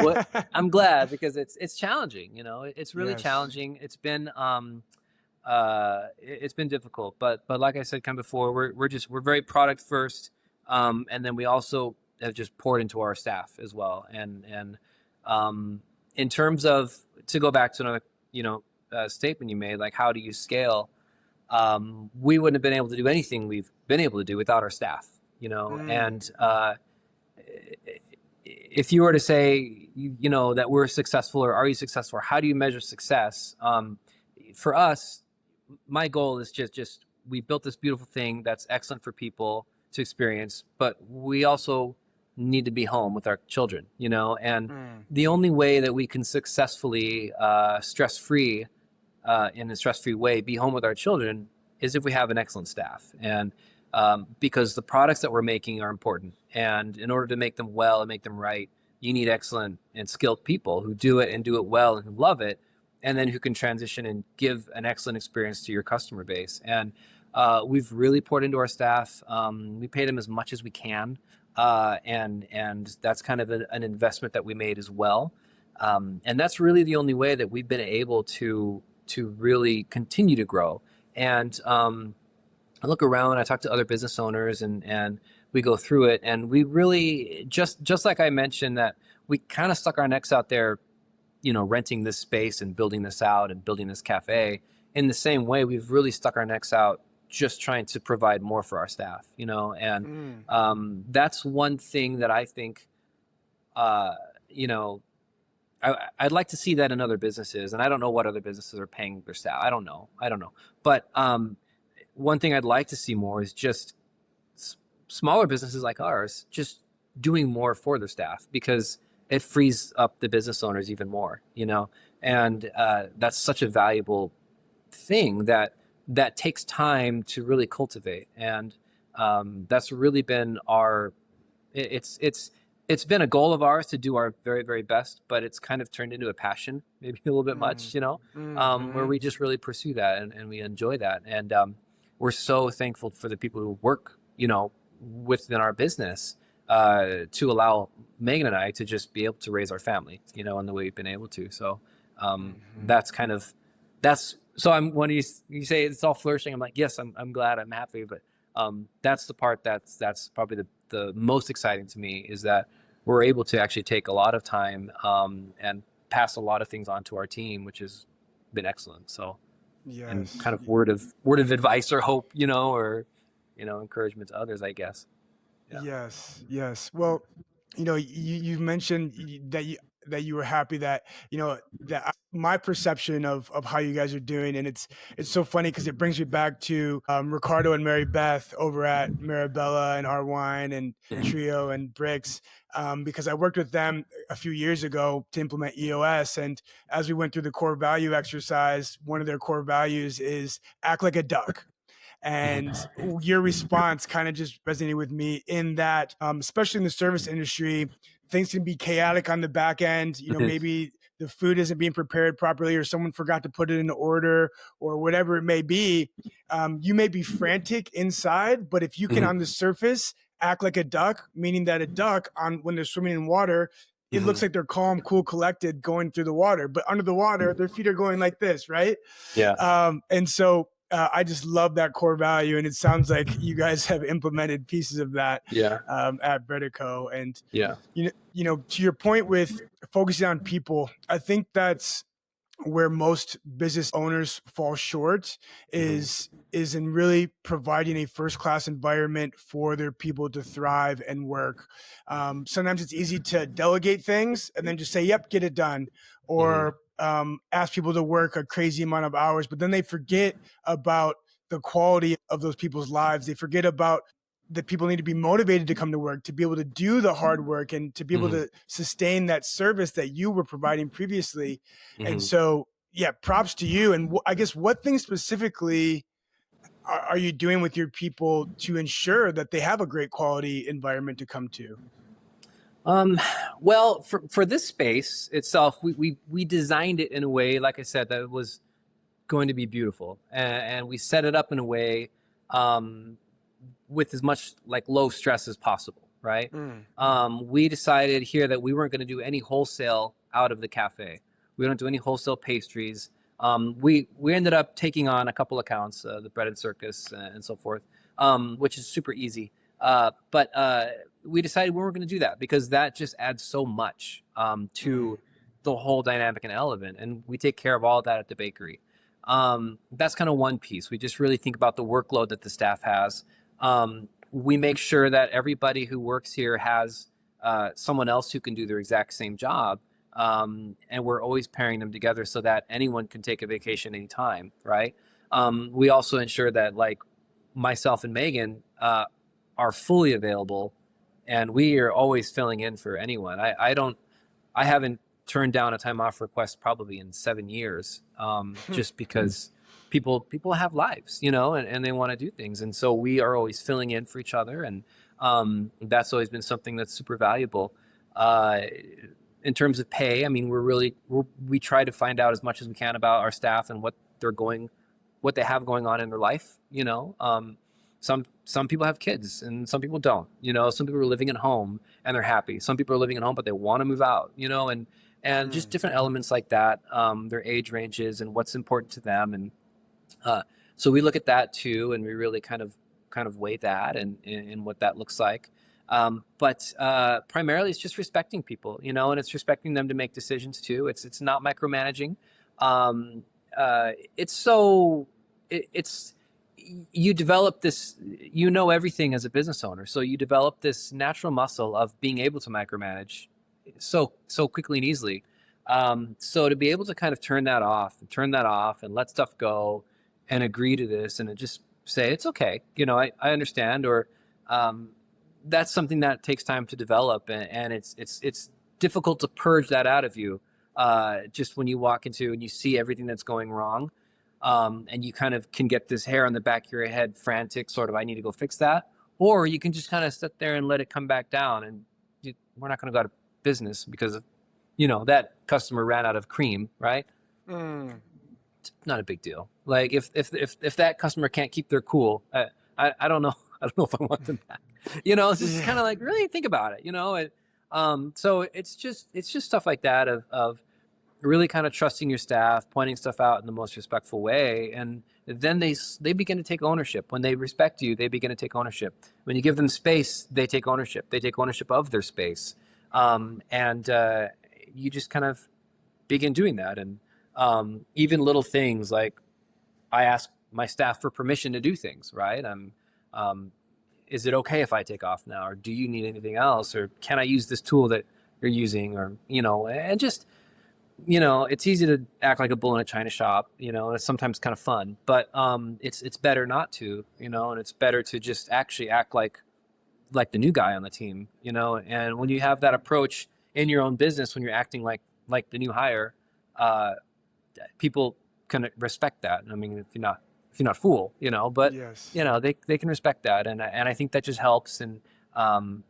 what it. I'm glad because it's challenging. It's really Yes. challenging. It's been difficult, but like I said kind of before, we're very product first, and then we also have just poured into our staff as well. And in terms of, to go back to another statement you made, like how do you scale? We wouldn't have been able to do anything we've been able to do without our staff. Mm, And if you were to say that we're successful, or are you successful, or how do you measure success? For us, my goal is just we built this beautiful thing that's excellent for people to experience, but we also need to be home with our children, and mm, the only way that we can successfully stress-free in a stress-free way be home with our children is if we have an excellent staff. And because the products that we're making are important, and in order to make them well and make them right, you need excellent and skilled people who do it and do it well and who love it, and then who can transition and give an excellent experience to your customer base. And we've really poured into our staff. We pay them as much as we can, and that's kind of an investment that we made as well. And that's really the only way that we've been able to really continue to grow. And I look around, I talk to other business owners, and we go through it, and we really just like I mentioned, that we kind of stuck our necks out there, renting this space and building this out and building this cafe. In the same way, we've really stuck our necks out just trying to provide more for our staff, and mm. that's one thing that I think, uh, you know, I'd like to see that in other businesses, and I don't know what other businesses are paying their staff. I don't know. But one thing I'd like to see more is just smaller businesses like ours just doing more for their staff, because it frees up the business owners even more, and that's such a valuable thing that takes time to really cultivate. And that's really been our it's been a goal of ours to do our very, very best, but it's kind of turned into a passion, maybe a little bit much, Mm, where mhm. we just really pursue that, and we enjoy that. And we're so thankful for the people who work, within our business to allow Megan and I to just be able to raise our family, in the way we've been able to. So that's kind of so I'm when you say it's all flourishing, I'm like, yes, I'm glad, I'm happy, but that's the part that's probably the most exciting to me, is that we're able to actually take a lot of time and pass a lot of things on to our team, which has been excellent. So, and Yes. kind of word of advice or hope, or encouragement to others, I guess. Yeah. Yes, yes. Well, you mentioned that you were happy that my perception of how you guys are doing, and it's so funny because it brings me back to Ricardo and Mary Beth over at Marabella and Our Wine and Mhm. Trio and Bricks, because I worked with them a few years ago to implement EOS, and as we went through the core value exercise, one of their core values is act like a duck. And Mhm. your response kind of just resonated with me in that, especially in the service industry, things can be chaotic on the back end. Maybe the food isn't being prepared properly, or someone forgot to put it in order, or whatever it may be. You may be frantic inside, but if you can, Mhm. on the surface, act like a duck, meaning that a duck, on when they're swimming in water, it looks Mhm. like they're calm, cool, collected, going through the water. But under the water, their feet are going like this, right? Yeah. And so I just love that core value, and it sounds like you guys have implemented pieces of that Yeah. at Breadico. And Yeah. to your point with focusing on people, I think that's where most business owners fall short Mhm. is in really providing a first class environment for their people to thrive and work. Sometimes it's easy to delegate things and then just say, "Yep, get it done," Mhm. or ask people to work a crazy amount of hours, but then they forget about the quality of those people's lives. They forget about that people need to be motivated to come to work, to be able to do the hard work, and to be able Mhm. to sustain that service that you were providing previously. And Mhm. so, yeah, props to you. And I guess what things specifically are you doing with your people to ensure that they have a great quality environment to come to? Um, well, for this space itself, we designed it in a way, like I said, that it was going to be beautiful, and we set it up in a way um, with as much like low stress as possible, right? Mm, We decided here that we weren't going to do any wholesale out of the cafe. We don't do any wholesale pastries. We ended up taking on a couple accounts, the Breaded Circus and so forth, which is super easy. But we decided we weren't going to do that because that just adds so much mm, to the whole dynamic and element, and we take care of all of that at the bakery. That's kind of one piece. We just really think about the workload that the staff has. We make sure that everybody who works here has someone else who can do their exact same job. And we're always pairing them together so that anyone can take a vacation anytime, right? We also ensure that, like, myself and Megan are fully available, and we are always filling in for anyone. I haven't turned down a time off request probably in 7 years, just because people have lives, and they want to do things, and so we are always filling in for each other, and that's always been something that's super valuable. Uh, in terms of pay, I mean, we try to find out as much as we can about our staff and what they have going on in their life. Some people have kids and some people don't. Some people are living at home and they're happy. Some people are living at home but they want to move out. And just mm. different elements like that. Their age ranges and what's important to them, and uh, so we look at that too, and we really kind of weigh that and what that looks like. But primarily, it's just respecting people, and it's respecting them to make decisions too. It's not micromanaging. Um, it's so it's you develop this, everything as a business owner, so you develop this natural muscle of being able to micromanage so quickly and easily. So to be able to kind of turn that off and let stuff go and agree to this and just say it's okay, I understand, or um, that's something that takes time to develop, and it's difficult to purge that out of you just when you walk into and you see everything that's going wrong, and you kind of can get this hair on the back of your head, frantic, sort of, I need to go fix that. Or you can just kind of sit there and let it come back down, and we're not going to go out of business because of, that customer ran out of cream, right? Mm. It's not a big deal. Like if that customer can't keep their cool, I don't know. I don't know if I want them back. It's just kind of Yeah. like really think about it, so it's just stuff like that of really kind of trusting your staff, pointing stuff out in the most respectful way, and then they begin to take ownership. When they respect you, they begin to take ownership. When you give them space, they take ownership. They take ownership of their space, and you just kind of begin doing that. And even little things like I ask my staff for permission to do things. Right? Um, is it okay if I take off now, or do you need anything else, or can I use this tool that you're using, or and just it's easy to act like a bull in a china shop, and it's sometimes kind of fun, but it's better not to, and it's better to just actually act like the new guy on the team, and when you have that approach in your own business, when you're acting like the new hire, uh, people can respect that. I mean, if you're not a fool, but Yes. they can respect that, and I think that just helps, and um,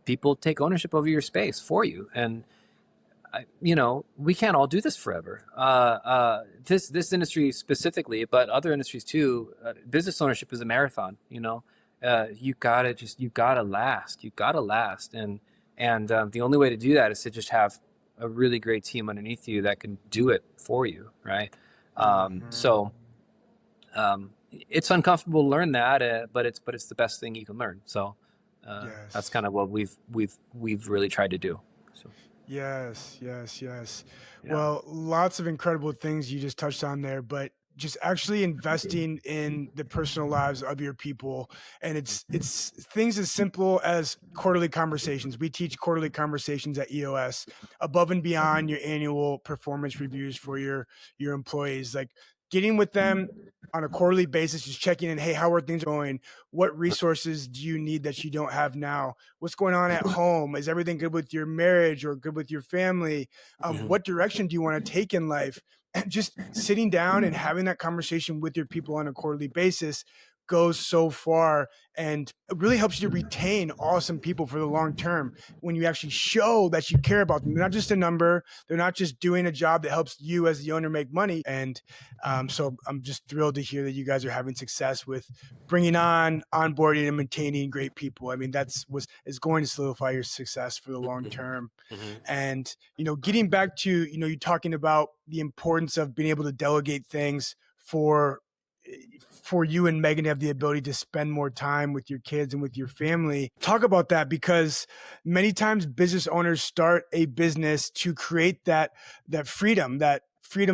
people take ownership over your space for you, and we can't all do this forever. This industry specifically, but other industries too. Business ownership is a marathon. You gotta last. You gotta last, and the only way to do that is to just have a really great team underneath you that can do it for you, right? Hmm. So it's uncomfortable to learn that, but it's the best thing you can learn. So that's Yes. kind of what we've really tried to do. So Yes, yes, yes. yeah. Well, lots of incredible things you just touched on there, but just actually investing in the personal lives of your people, and it's things as simple as quarterly conversations. We teach quarterly conversations at EOS above and beyond your annual performance reviews for your employees, like getting with them on a quarterly basis, just checking in. Hey, how are things going? What resources do you need that you don't have now? What's going on at home? Is everything good with your marriage or good with your family? Mhm. What direction do you want to take in life? And just sitting down and having that conversation with your people on a quarterly basis goes so far, and it really helps you to retain awesome people for the long term when you actually show that you care about them. They're not just a number. They're not just doing a job that helps you as the owner make money. And so I'm just thrilled to hear that you guys are having success with bringing on, onboarding, and maintaining great people. I mean, that's what is going to solidify your success for the long Mhm. term. Mhm. And getting back to you talking about the importance of being able to delegate things for you and Megan to have the ability to spend more time with your kids and with your family. Talk about that, because many times business owners start a business to create that freedom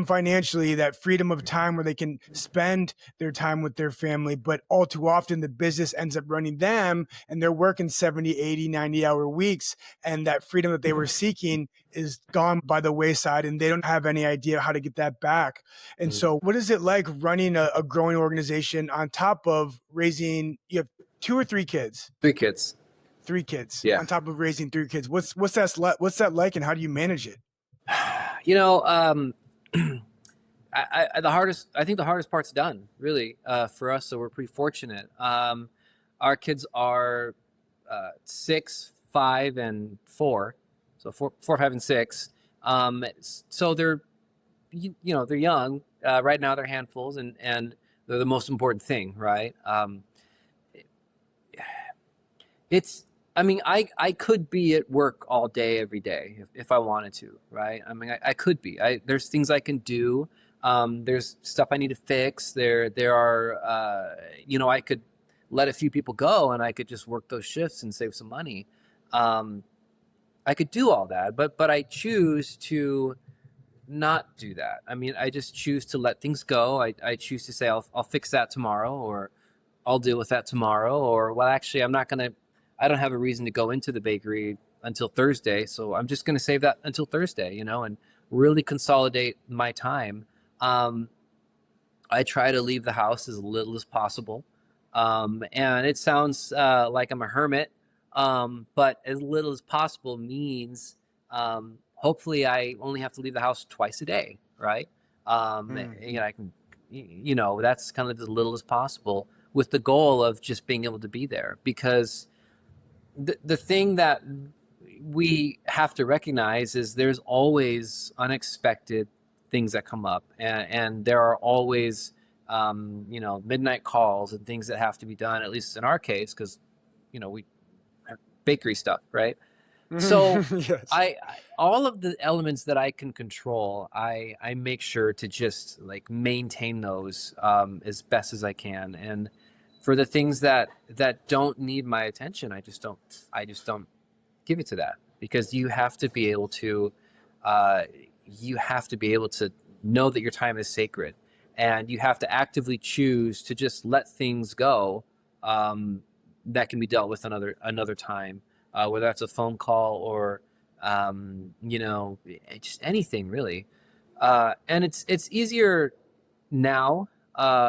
financially, that freedom of time where they can spend their time with their family. But all too often, the business ends up running them and they're working 70, 80, 90-hour weeks. And that freedom that they were seeking is gone by the wayside, and they don't have any idea how to get that back. And Mhm. so, what is it like running a growing organization on top of raising, you have two or three kids? 3 kids. Three kids Yeah. on top of raising three kids. What's that like, and how do you manage it? You know, I think the hardest part's done, really, for us. So we're pretty fortunate. Our kids are 6, 5, and 4. So 4, 5, and 6. So they're young. Right now they're handfuls, and they're the most important thing, right? It's I mean, I could be at work all day every day if I wanted to, right? I mean, I could be. There's things I can do. There's stuff I need to fix. There are I could let a few people go and I could just work those shifts and save some money. Um, I could do all that, but I choose to not do that. I mean, I just choose to let things go. I choose to say I'll fix that tomorrow, or I'll deal with that tomorrow, or well, actually, I don't have a reason to go into the bakery until Thursday, so I'm just gonna save that until Thursday, and really consolidate my time. Um, I try to leave the house as little as possible, and it sounds like I'm a hermit, but as little as possible means hopefully I only have to leave the house twice a day, right? Mm. I can, that's kind of as little as possible with the goal of just being able to be there, because the thing that we have to recognize is there's always unexpected things that come up, and there are always midnight calls and things that have to be done, at least in our case, because we have bakery stuff, right? So Yes. I all of the elements that I can control, I make sure to just like maintain those as best as I can. And for the things that don't need my attention, I just don't give it to that, because uh, you have to be able to know that your time is sacred, and you have to actively choose to just let things go um, that can be dealt with another time, whether that's a phone call or just anything really. And it's easier now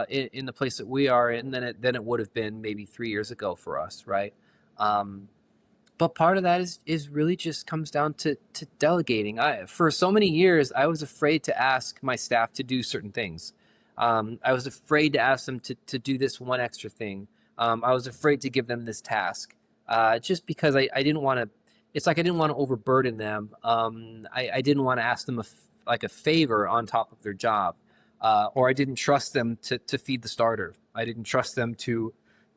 in the place that we are in than it would have been maybe 3 years ago for us, right? Um, but part of that is really just comes down to delegating. For so many years I was afraid to ask my staff to do certain things. I was afraid to ask them to do this one extra thing. I was afraid to give them this task, just because I didn't want to. It's like I didn't want to overburden them. I didn't want to ask them like a favor on top of their job, or I didn't trust them to feed the starter. I didn't trust them to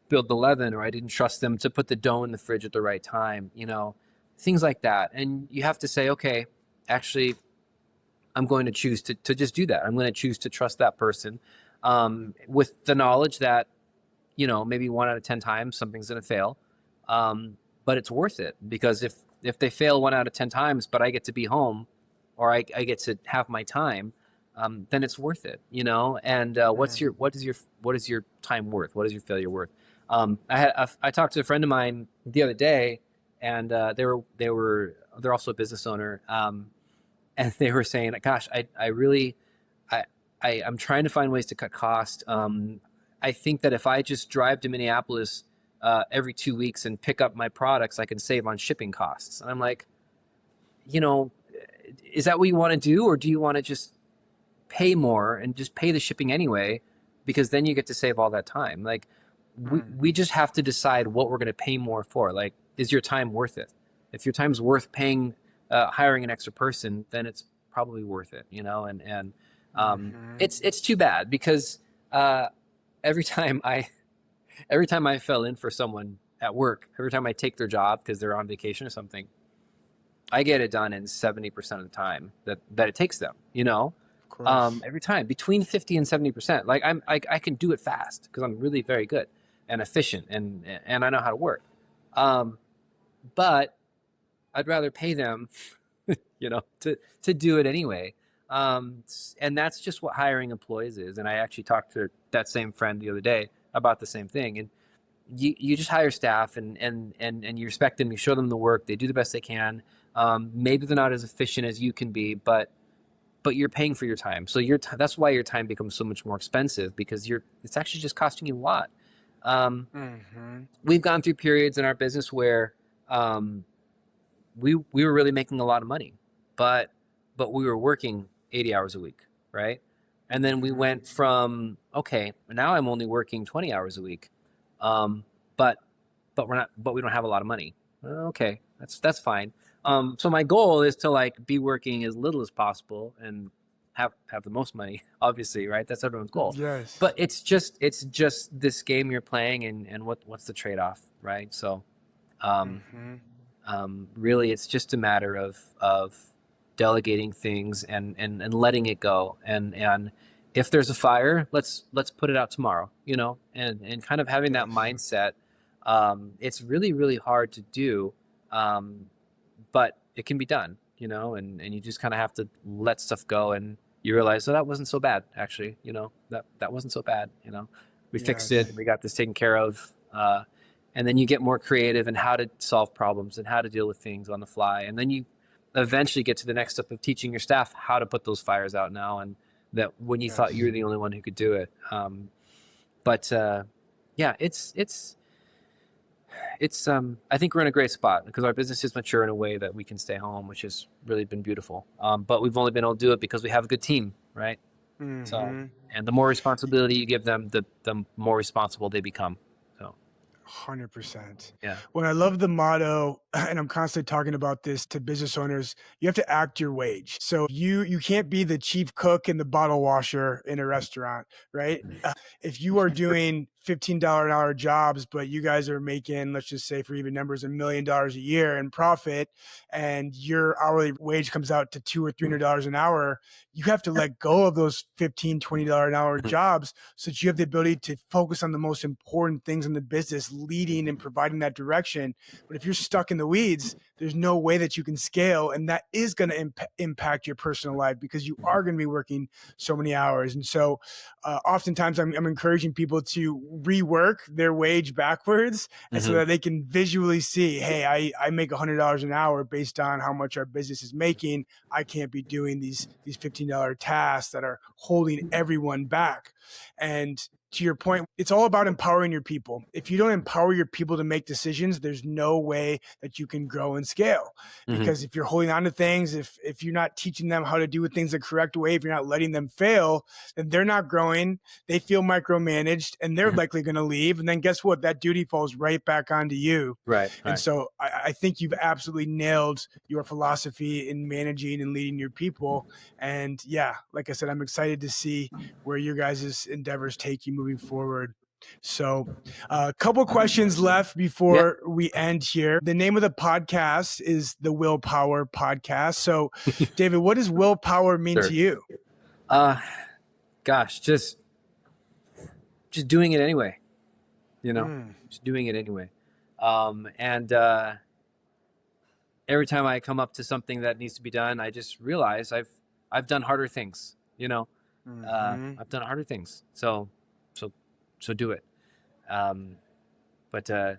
build the leaven, or I didn't trust them to put the dough in the fridge at the right time, things like that. And you have to say, okay, actually, I'm going to choose to just do that. I'm going to choose to trust that person, with the knowledge that, maybe 1 out of 10 times something's going to fail. But it's worth it, because if they fail 1 out of 10 times, but I get to be home, or I get to have my time, then it's worth it, And what is your time worth? What is your failure worth? I talked to a friend of mine the other day, and they're also a business owner, and they were saying, "Gosh, I really, I, I'm trying to find ways to cut cost. I think that if I just drive to Minneapolis every 2 weeks and pick up my products, I can save on shipping costs." And I'm like, you know, is that what you want to do, or do you want to just pay more and just pay the shipping anyway, because then you get to save all that time? Like, we just have to decide what we're going to pay more for. Like, is your time worth it? If your time's worth paying, hiring an extra person, then it's probably worth it, and it's too bad, because uh, every time I every time I fell in for someone at work, every time I take their job because they're on vacation or something, I get it done in 70% of the time that it takes them, Of course. every time, between 50 and 70%. Like, I can do it fast because I'm really very good and efficient, and I know how to work. Um, but I'd rather pay them, to do it anyway. And that's just what hiring employees is. And I actually talked to that same friend the other day about the same thing. And you just hire staff, and you respect them, you show them the work, they do the best they can. Maybe they're not as efficient as you can be, but you're paying for your time. So that's why your time becomes so much more expensive, because it's actually just costing you a lot. Um, Mm-hmm. we've gone through periods in our business where um, we were really making a lot of money, but we were working 80 hours a week, right? And then we Mm-hmm. went from, okay, now I'm only working 20 hours a week, um, but we don't have a lot of money. Okay, that's fine. So my goal is to like be working as little as possible and have the most money, obviously, right? That's everyone's goal. Yes. But it's just this game you're playing, and what's the trade-off, right? So um, Mm-hmm. really, it's just a matter of delegating things and letting it go. And if there's a fire, let's put it out tomorrow. And kind of having that Yes. mindset. It's really really hard to do, um, but it can be done. And you just kind of have to let stuff go, and you realize, oh, that wasn't so bad actually. That wasn't so bad. We fixed it. Yes. We got this taken care of. And then you get more creative in how to solve problems and how to deal with things on the fly. And then you eventually get to the next step of teaching your staff how to put those fires out now, and that when you thought you Yes. were the only one who could do it. But yeah, it's I think we're in a great spot because our business is mature in a way that we can stay home, which has really been beautiful. But we've only been able to do it because we have a good team, right? So, Mm-hmm. and the more responsibility you give them, the more responsible they become. So 100%. yeah. When I love the motto, and I'm constantly talking about this to business owners, you have to act your wage. So you can't be the chief cook and the bottle washer in a restaurant, right? If you are doing $15 an hour jobs, but you guys are making, let's just say for even numbers, $1 million a year in profit, and your hourly wage comes out to $200 or $300 an hour, you have to let go of those $15, $20 an hour Mhm. jobs so that you have the ability to focus on the most important things in the business, leading and providing that direction. But if you're stuck in the weeds, there's no way that you can scale. And that is going to impact your personal life because you are going to be working so many hours. And so oftentimes I'm encouraging people to rework their wage backwards, and so Mhm. that they can visually see, hey, I make $100 an hour based on how much our business is making. I can't be doing these $15 tasks that are holding everyone back. And to your point, it's all about empowering your people. If you don't empower your people to make decisions, there's no way that you can grow and scale. Mhm. Because if you're holding on to things, if you're not teaching them how to do things the correct way, if you're not letting them fail, then they're not growing. They feel micromanaged, and they're Mhm. likely going to leave. And then guess what? That duty falls right back onto you. Right. And Right. so I think you've absolutely nailed your philosophy in managing and leading your people. And yeah, like I said, I'm excited to see where your guys' endeavors take you moving forward. So, a couple questions left Yeah. before we end here. The name of the podcast is the Willpower Podcast. So, David, what does willpower mean Sure. to you? Uh, Gosh, just doing it anyway. You know, Mm, just doing it anyway. And every time I come up to something that needs to be done, I just realize I've done harder things. mhm. I've done harder things. So so do it. Um, but eh,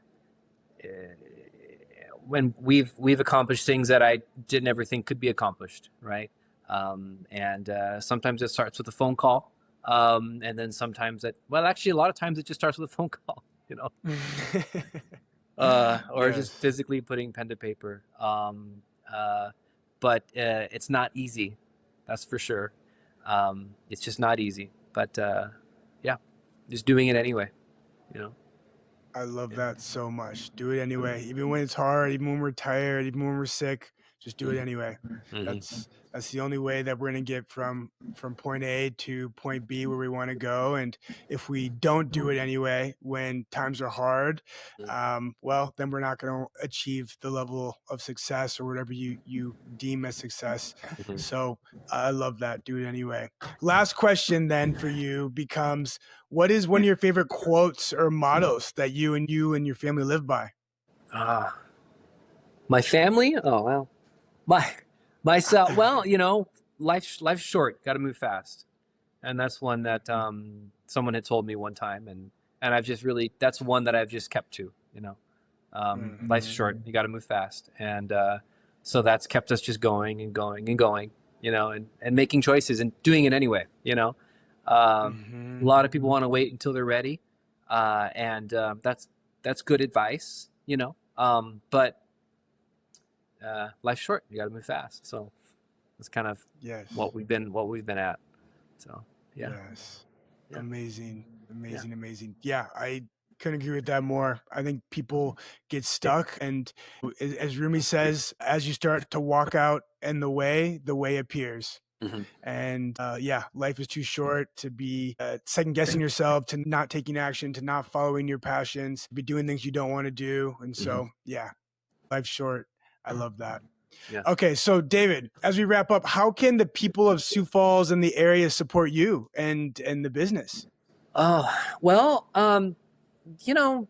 when we've accomplished things that I didn't ever think could be accomplished, right? And sometimes it starts with a phone call, and then sometimes actually a lot of times it just starts with a phone call, or just Yes. physically putting pen to paper. But it's not easy, that's for sure. It's just not easy, but yeah, just doing it anyway, you know. I love Yeah. that so much. Do it anyway. Even when it's hard, even when we're tired, even when we're sick, just do it anyway. Mm-hmm. That's the only way that we're going to get from point A to point B where we want to go. And if we don't do it anyway when times are hard, well, then we're not going to achieve the level of success or whatever you deem as success. Mm-hmm. So I love that. Do it anyway. Last question then for you becomes, what is one of your favorite quotes or mottos that you and your family live by? uh, my family, oh well, my myself, well, life's short, got to move fast. And that's one that someone had told me one time, and I've just really, that's one that I've just kept to. Life's Mhm. short, you got to move fast. And so that's kept us just going and going and going, and making choices and doing it anyway. A Mhm. lot of people want to wait until they're ready, and that's good advice. But life's short, you got to move fast. So that's kind of Yes. what we've been at. So yeah. Yes. Yeah. Amazing. Yeah. Amazing. Amazing. Yeah, I couldn't agree with that more. I think people get stuck, and as Rumi says, as you start to walk out in the way appears. Mm-hmm. And yeah, life is too short to be second guessing yourself, to not taking action, to not following your passions, be doing things you don't want to do. And Mm-hmm. so, yeah, life's short. I love that. Yeah. Okay, so David, as we wrap up, how can the people of Sioux Falls and the area support you and the business? Oh, well, you know,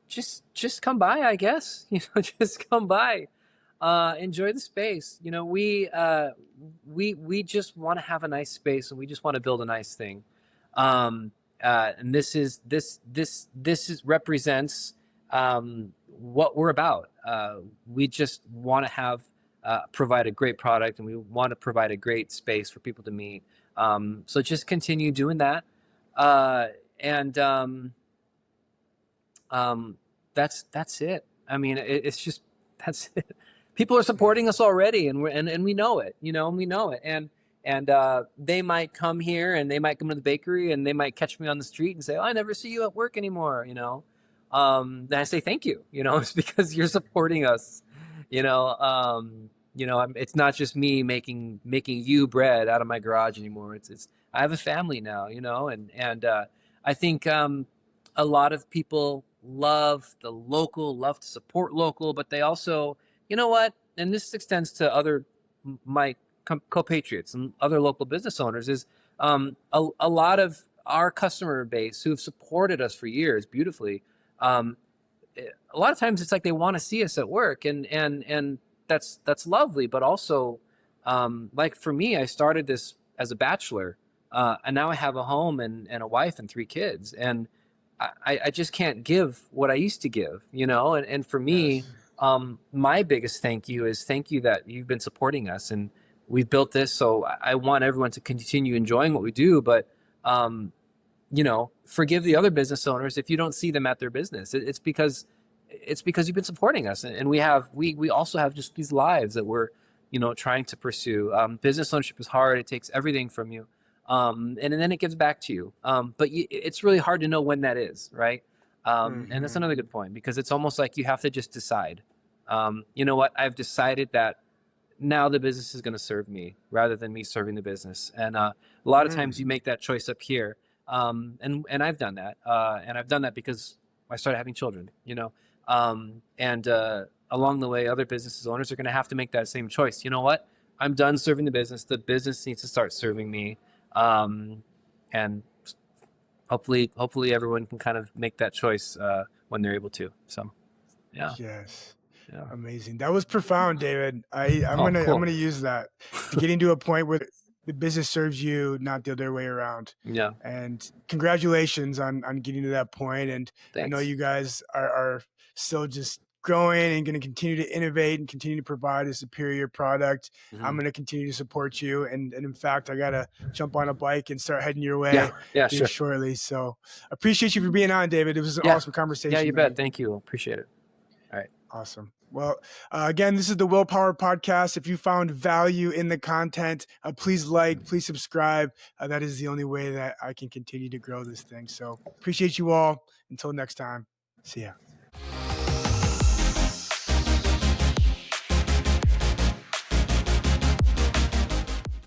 just come by, I guess. Just come by. Enjoy the space. We just want to have a nice space, and we just want to build a nice thing. And this is represents what we're about. We just want to have provide a great product, and we want to provide a great space for people to meet. So just continue doing that, and um, that's it. I mean, it's just that's it. People are supporting us already, and we know it. And we know it. And they might come here, and they might come to the bakery, and they might catch me on the street and say, "Oh, I never see you at work anymore." Then I say thank you. It's because you're supporting us. It's not just me making you bread out of my garage anymore. It's I have a family now. And I think a lot of people love the local, love to support local, but they also, you know what? And this extends to other my compatriots and other local business owners is a lot of our customer base who have supported us for years beautifully. Um, a lot of times it's like they want to see us at work, and that's lovely, but also like for me, I started this as a bachelor, and now I have a home and a wife and 3 kids, and I just can't give what I used to give, you know. And for me, Yes. my biggest thank you is thank you that you've been supporting us, and we've built this. So I want everyone to continue enjoying what we do, but um, forgive the other business owners if you don't see them at their business. It's because you've been supporting us, and we also have just these lives that we're trying to pursue. Business ownership is hard; it takes everything from you, and then it gives back to you. But it's really hard to know when that is, right? And that's Hmm. another good point because it's almost like you have to just decide. You know what? I've decided that now the business is going to serve me rather than me serving the business. And a lot of times you make that choice up here. And I've done that. And I've done that because I started having children, and along the way, other business owners are going to have to make that same choice. You know what? I'm done serving the business. The business needs to start serving me. And hopefully everyone can kind of make that choice when they're able to. So, yeah, Yes. yeah. Amazing. That was profound, David. I'm Oh, gonna I'm cool. gonna use that to getting to a point where the business serves you, not the other way around. Yeah. And congratulations on getting to that point. And I know Thanks. you guys are still just growing and going to continue to innovate and continue to provide a superior product. I'm Hmm. going to continue to support you. And in fact, I gotta jump on a bike and start heading your Yeah. way Yeah. here Sure. shortly. So appreciate you for being on, David. It was an Yeah. awesome Yeah. conversation, You bet. man. Thank you. Appreciate it. All right. Awesome. Well, again, this is the Willpower Podcast. If you found value in the content, please please subscribe. That is the only way that I can continue to grow this thing. So appreciate you all. Until next time, see ya.